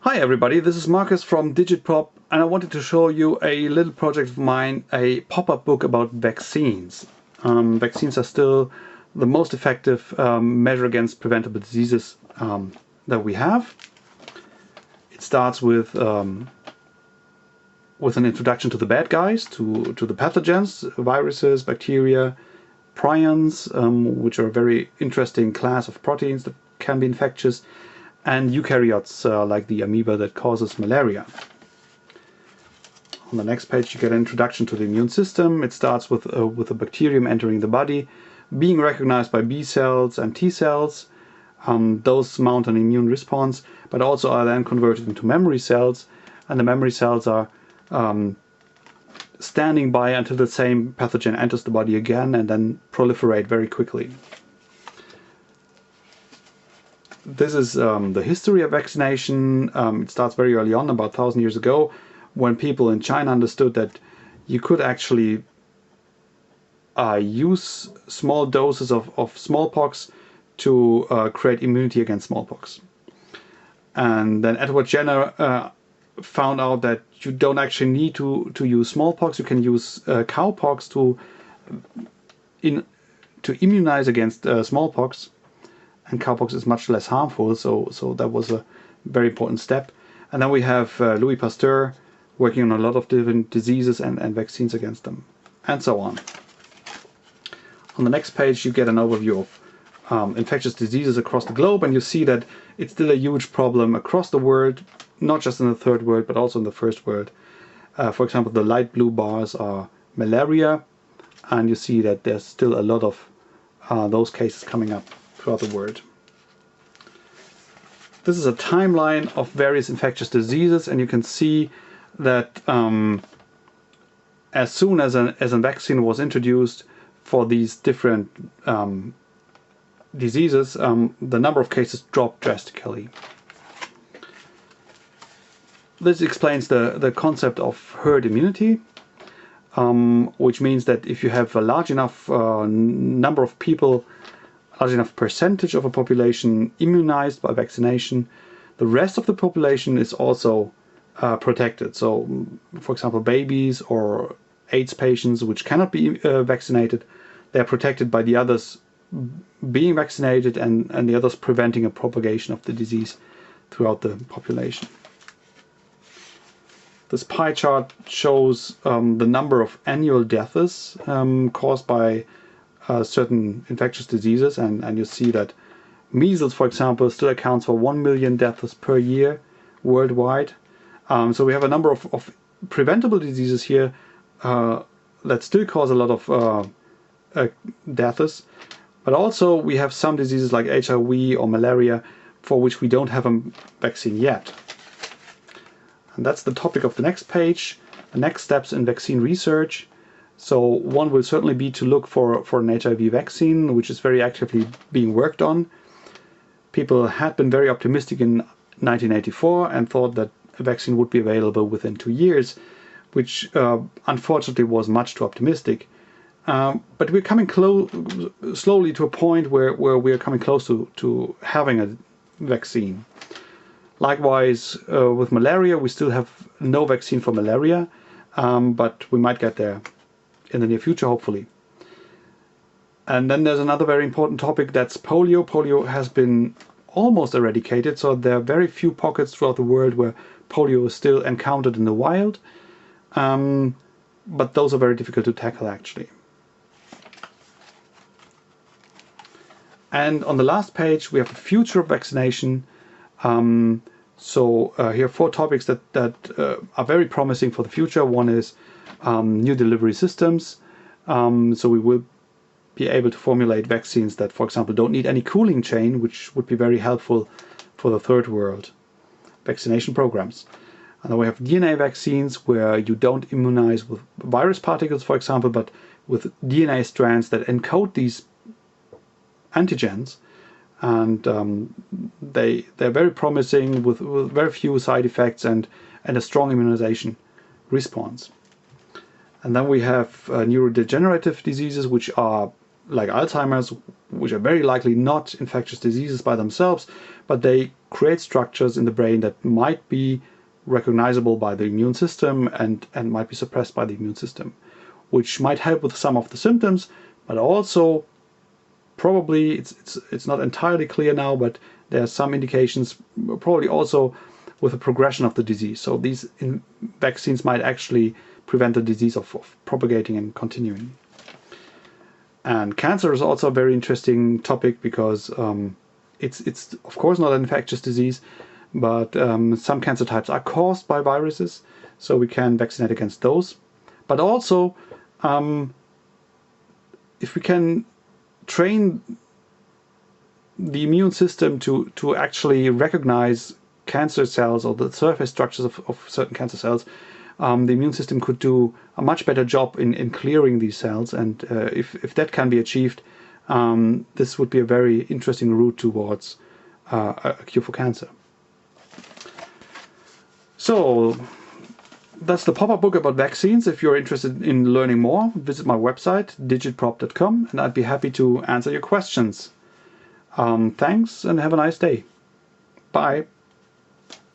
Hi everybody, this is Marcus from Digitpop, and I wanted to show you a little project of mine, a pop-up book about vaccines. Vaccines are still the most effective measure against preventable diseases that we have. It starts with an introduction to the bad guys, to the pathogens, viruses, bacteria, prions, which are a very interesting class of proteins that can be infectious, and eukaryotes like the amoeba that causes malaria. On the next page you get an introduction to the immune system. It starts with a bacterium entering the body, being recognized by B cells and T cells. Those mount an immune response, but also are then converted into memory cells, and the memory cells are standing by until the same pathogen enters the body again and then proliferate very quickly. This is the history of vaccination. It starts very early on, about 1,000 years ago, when people in China understood that you could actually use small doses of smallpox to create immunity against smallpox. And then Edward Jenner found out that you don't actually need to use smallpox. You can use cowpox to immunize against smallpox. And cowpox is much less harmful, so that was a very important step. And then we have Louis Pasteur working on a lot of different diseases and vaccines against them, and so on. On the next page you get an overview of infectious diseases across the globe, and you see that it's still a huge problem across the world, not just in the third world, but also in the first world. For example, the light blue bars are malaria, and you see that there's still a lot of those cases coming up throughout the world. This is a timeline of various infectious diseases, and you can see that as soon as a vaccine was introduced for these different diseases, the number of cases dropped drastically. This explains the concept of herd immunity, which means that if you have a large enough number of people, large enough percentage of a population immunized by vaccination, the rest of the population is also protected. So, for example, babies or AIDS patients which cannot be vaccinated, they are protected by the others being vaccinated and the others preventing a propagation of the disease throughout the population. This pie chart shows the number of annual deaths caused by certain infectious diseases, and you see that measles, for example, still accounts for 1 million deaths per year worldwide. So we have a number of preventable diseases here that still cause a lot of deaths, but also we have some diseases like HIV or malaria for which we don't have a vaccine yet. And that's the topic of the next page, the next steps in vaccine research. So one will certainly be to look for an HIV vaccine, which is very actively being worked on. People had been very optimistic in 1984 and thought that a vaccine would be available within 2 years, which unfortunately was much too optimistic. But we're coming slowly to a point where we are coming close to having a vaccine. Likewise, with malaria, we still have no vaccine for malaria, but we might get there in the near future, hopefully. And then there's another very important topic, that's polio. Polio has been almost eradicated, so there are very few pockets throughout the world where polio is still encountered in the wild, but those are very difficult to tackle actually. And on the last page we have the future of vaccination. So here are 4 topics that are very promising for the future. One is new delivery systems. So we will be able to formulate vaccines that, for example, don't need any cooling chain, which would be very helpful for the third world vaccination programs. And then we have DNA vaccines where you don't immunize with virus particles, for example, but with DNA strands that encode these antigens. And they're very promising with very few side effects and a strong immunization response. And then we have neurodegenerative diseases, which are like Alzheimer's, which are very likely not infectious diseases by themselves, but they create structures in the brain that might be recognizable by the immune system and might be suppressed by the immune system, which might help with some of the symptoms, but also probably, it's not entirely clear now, but there are some indications probably also with the progression of the disease. So these vaccines might actually prevent the disease of propagating and continuing. And cancer is also a very interesting topic because it's of course not an infectious disease, but some cancer types are caused by viruses, so we can vaccinate against those. But also, if we can train the immune system to actually recognize cancer cells or the surface structures of certain cancer cells, the immune system could do a much better job in clearing these cells. And if that can be achieved, this would be a very interesting route towards a cure for cancer. So that's the pop-up book about vaccines. If you're interested in learning more, visit my website, digitprop.com, and I'd be happy to answer your questions. Thanks and have a nice day. Bye.